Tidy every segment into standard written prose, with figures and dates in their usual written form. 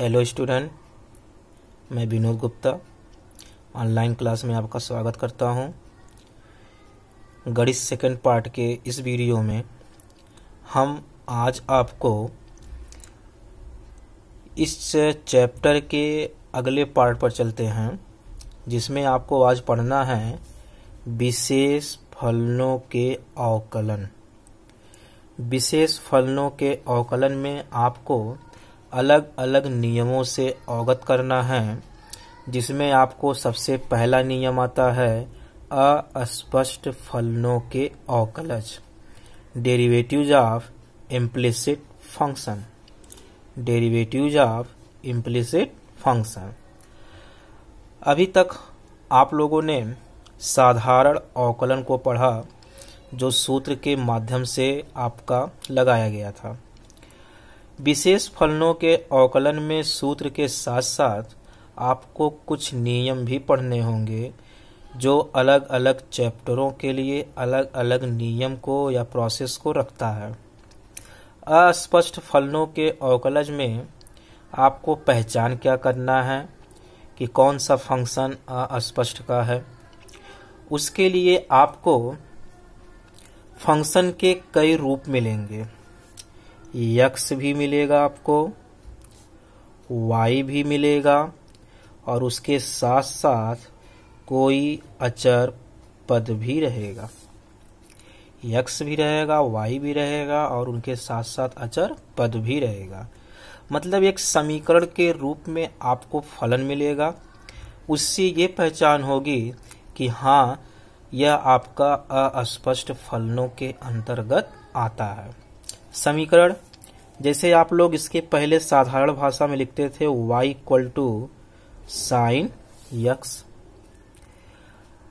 Hello student, मैं Vinod Gupta online class में आपका स्वागत करता हूं। गणित सेकंड पार्ट के इस वीडियो में हम आज आपको इस चैप्टर के अगले पार्ट पर चलते हैं, जिसमें आपको आज पढ़ना है विशेष फलनों के अवकलन। विशेष फलनों के अवकलन में आपको अलग अलग नियमों से अवगत करना है, जिसमें आपको सबसे पहला नियम आता है अस्पष्ट फलनों के अवकलज, derivatives of implicit function. Derivatives of implicit function. अभी तक आप लोगों ने साधारण अवकलन को पढ़ा, जो सूत्र के माध्यम से आपका लगाया गया था। विशेष फलनों के अवकलन में सूत्र के साथ साथ आपको कुछ नियम भी पढ़ने होंगे, जो अलग अलग चैप्टरों के लिए अलग अलग नियम को या प्रोसेस को रखता है। अस्पष्ट फलनों के अवकलज में आपको पहचान क्या करना है कि कौन सा फंक्शन अस्पष्ट का है। उसके लिए आपको फंक्शन के कई रूप मिलेंगे। x भी मिलेगा, आपको y भी मिलेगा, और उसके साथ साथ कोई अचर पद भी रहेगा। x भी रहेगा, y भी रहेगा, और उनके साथ साथ अचर पद भी रहेगा। मतलब एक समीकरण के रूप में आपको फलन मिलेगा। उससे ये पहचान होगी कि हाँ, यह आपका अस्पष्ट फलनों के अंतर्गत आता है। समीकरण जैसे आप लोग इसके पहले साधारण भाषा में लिखते थे y equal to sine x।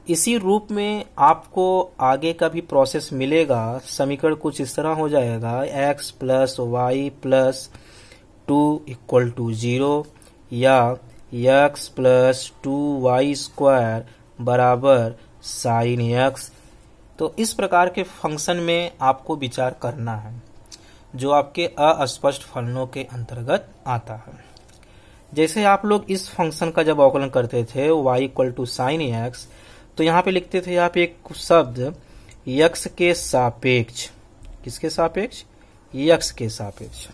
इसी रूप में आपको आगे का भी प्रोसेस मिलेगा। समीकरण कुछ इस तरह हो जाएगा x plus y plus 2 equal to 0, या x प्लस 2y स्क्वायर बराबर साइन x। तो इस प्रकार के फंक्शन में आपको विचार करना है, जो आपके अस्पष्ट फलनों के अंतर्गत आता है। जैसे आप लोग इस फंक्शन का जब अवकलन करते थे y equal to sine x, तो यहाँ पे लिखते थे आप एक शब्द x के सापेक्ष। किसके सापेक्ष? x के सापेक्ष।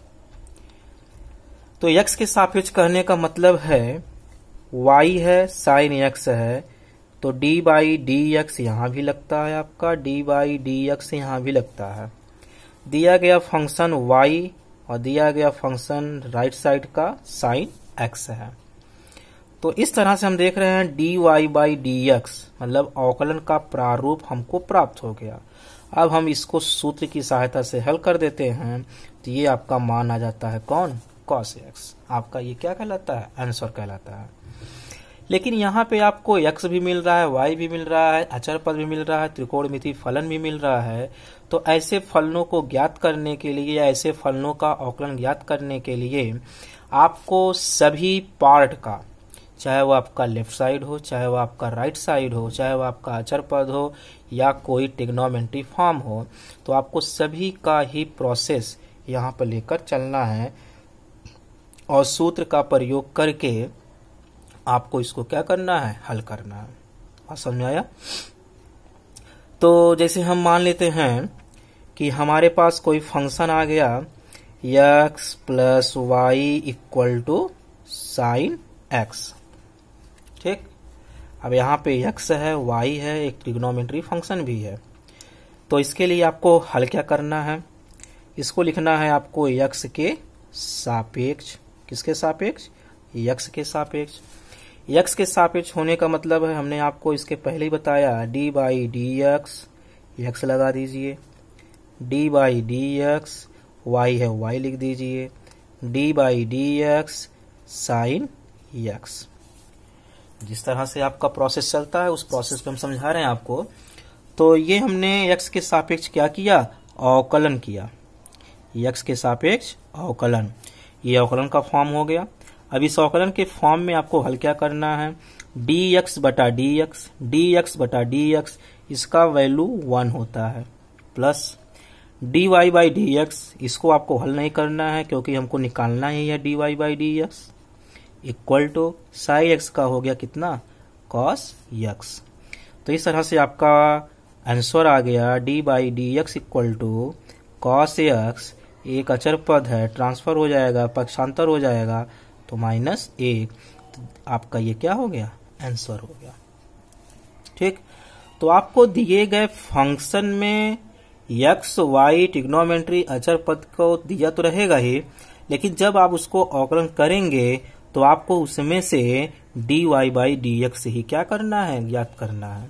तो x के सापेक्ष कहने का मतलब है y है, साइन x है, तो d बाई डी एक्स यहाँ भी लगता है, आपका d बाई डी एक्स यहाँ भी लगता है। दिया गया फंक्शन y और दिया गया फंक्शन राइट साइड का साइन x है। तो इस तरह से हम देख रहे हैं dy बाई डी एक्स, मतलब अवकलन का प्रारूप हमको प्राप्त हो गया। अब हम इसको सूत्र की सहायता से हल कर देते हैं, तो ये आपका मान आ जाता है कौन? cos x। आपका ये क्या कहलाता है? आंसर कहलाता है। लेकिन यहाँ पे आपको x भी मिल रहा है, y भी मिल रहा है, अचर पद भी मिल रहा है, त्रिकोणमिति फलन भी मिल रहा है। तो ऐसे फलनों को ज्ञात करने के लिए, या ऐसे फलनों का अवकलन ज्ञात करने के लिए आपको सभी पार्ट का, चाहे वो आपका लेफ्ट साइड हो, चाहे वो आपका राइट साइड हो, चाहे वो आपका अचर पद हो, या कोई ट्रिग्नोमेट्री फॉर्म हो, तो आपको सभी का ही प्रोसेस यहाँ पर लेकर चलना है, और सूत्र का प्रयोग करके आपको इसको क्या करना है? हल करना है। बात समझ में आया? तो जैसे हम मान लेते हैं कि हमारे पास कोई फंक्शन आ गया x plus y equal to sine x। ठीक। अब यहाँ पे x है, y है, एक ट्रिग्नोमेट्री फंक्शन भी है। तो इसके लिए आपको हल क्या करना है? इसको लिखना है आपको x के सापेक्ष। किसके सापेक्ष? x के सापेक्ष। x के सापेक्ष होने का मतलब है, हमने आपको इसके पहले ही बताया, d by D x, x लगा दीजिए, d by D x, y है y लिख दीजिए, d by D x sine x। जिस तरह से आपका प्रोसेस चलता है, उस प्रोसेस पे हम समझा रहे हैं आपको। तो ये हमने x के सापेक्ष क्या किया? अवकलन किया। x के सापेक्ष अवकलन, ये अवकलन का फॉर्म हो गया। अब इस अवकलन के फॉर्म में आपको हल क्या करना है? dx बटा dx, dx बटा dx, इसका वैल्यू 1 होता है, प्लस dy बाई dx, इसको आपको हल नहीं करना है क्योंकि हमको निकालना ही है dy by dx, equal to sine x का हो गया कितना, कॉस एक्स। तो इस तरह से आपका आंसर आ गया d by D x equal to cos x, एक अचर पद है, ट्रांसफर हो जाएगा, पक्षांतर हो जाएगा, तो माइनस एक। तो आपका ये क्या हो गया, आंसर हो गया। ठीक, तो आपको दिए गए फंक्शन में एक्स वाई ट्रिग्नोमेट्री अचर पद को दिया तो रहेगा ही, लेकिन जब आप उसको अवकलन करेंगे तो आपको उसमें से D Y by D X ही क्या करना है, ज्ञात करना है।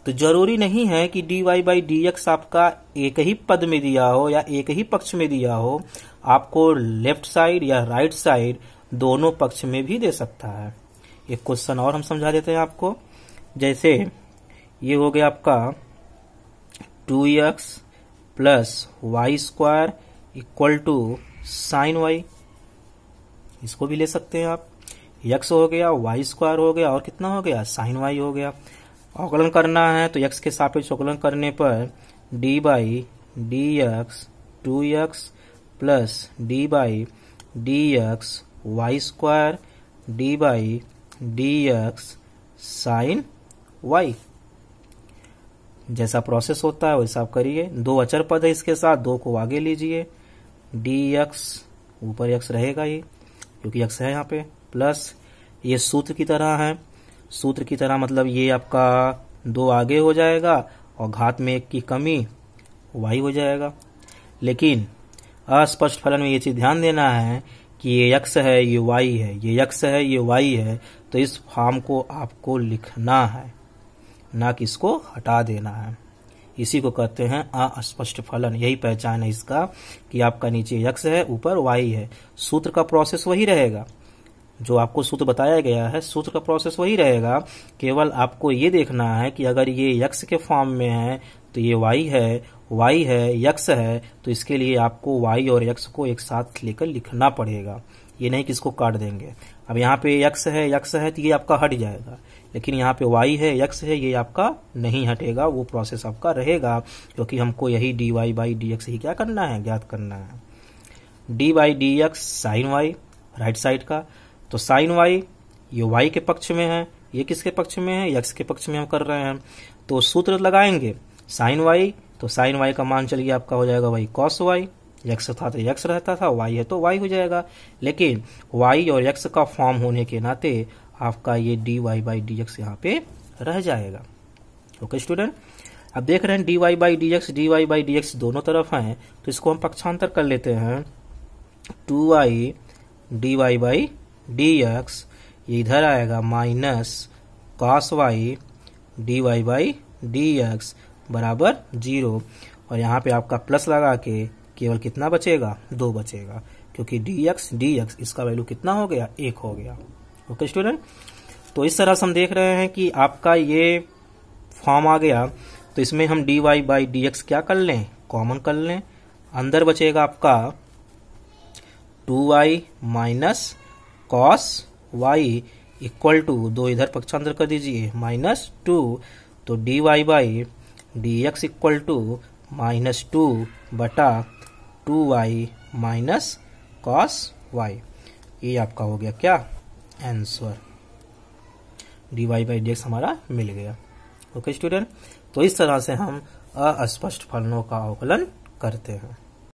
तो जरूरी नहीं है कि d Y by D x आपका एक ही पद में दिया हो या एक ही पक्ष में दिया हो, आपको लेफ्ट साइड या राइट साइड दोनों पक्ष में भी दे सकता है। एक क्वेश्चन और हम समझा देते हैं आपको। जैसे ये हो गया आपका 2x plus y square equal to sine y, इसको भी ले सकते हैं आप। x हो गया, वाई स्क्वायर हो गया, और कितना हो गया, साइन वाई हो गया। अवकलन करना है तो x के सापेक्ष अवकलन करने पर d by D x 2x plus d by D x y square d by D x sine y. जैसा प्रोसेस होता है वैसा आप करिए। दो अचर पद है इसके साथ, दो को आगे लीजिए, डी एक्स ऊपर एक्स रहेगा ही क्योंकि एक्स है यहाँ पे, प्लस ये सूत्र की तरह है, सूत्र की तरह मतलब ये आपका दो आगे हो जाएगा और घात में एक की कमी वाई हो जाएगा। लेकिन अस्पष्ट फलन में ये चीज ध्यान देना है कि ये x है, ये y है, ये x है, ये y है, तो इस फॉर्म को आपको लिखना है, ना कि इसको हटा देना है। इसी को कहते हैं अस्पष्ट फलन। यही पहचान है इसका कि आपका नीचे x है, ऊपर y है। सूत्र का प्रोसेस वही रहेगा, जो आपको सूत्र बताया गया है सूत्र का प्रोसेस वही रहेगा। केवल आपको ये देखना है कि अगर ये x के फॉर्म में है तो ये y है, x है, तो इसके लिए आपको y और x को एक साथ लेकर लिखना पड़ेगा। ये नहीं कि इसको काट देंगे। अब यहाँ पे x है तो ये आपका हट जाएगा, लेकिन यहाँ पे y है, x है, ये आपका नहीं हटेगा, वो प्रोसेस आपका रहेगा, क्योंकि हमको यही D Y by D X ही क्या करना है, ज्ञात करना है। D by D x sine Y right side का, तो साइन वाई ये y के पक्ष में है, ये किसके पक्ष में है, x के पक्ष में हम कर रहे हैं। तो सूत्र लगाएंगे साइन वाई, तो साइन वाई का मान चलिए आपका हो जाएगा वही कॉस वाई, x था तो x रहता था, y है तो y हो जाएगा। लेकिन y और x का फॉर्म होने के नाते आपका ये d Y by D x यहाँ पे रह जाएगा। ओके स्टूडेंट, अब देख रहे हैं d Y by D x दोनों तरफ हैं, तो इसको हम पक्षांतर कर लेते हैं। 2y d Y by D x, ये इधर आएगा minus cos y d Y by D x बराबर 0, और यहाँ पे आपका प्लस लगा के केवल कितना बचेगा, 2 बचेगा, क्योंकि डी एक्स इसका वैल्यू कितना हो गया, 1 हो गया। ओके स्टूडेंट, तो इस तरह से हम देख रहे हैं कि आपका ये फॉर्म आ गया, तो इसमें हम d Y by D x क्या कर लें, कॉमन कर लें। अंदर बचेगा आपका 2y minus cos y equal to, 2 इधर पक्षांतर कर दीजिए, -2, तो d Y by D x equal to -2 बटा 2y माइनस कॉस वाई। ये आपका हो गया क्या, answer. D Y by D x हमारा मिल गया। ओके स्टूडेंट, तो इस तरह से हम अस्पष्ट फलनों का अवकलन करते हैं।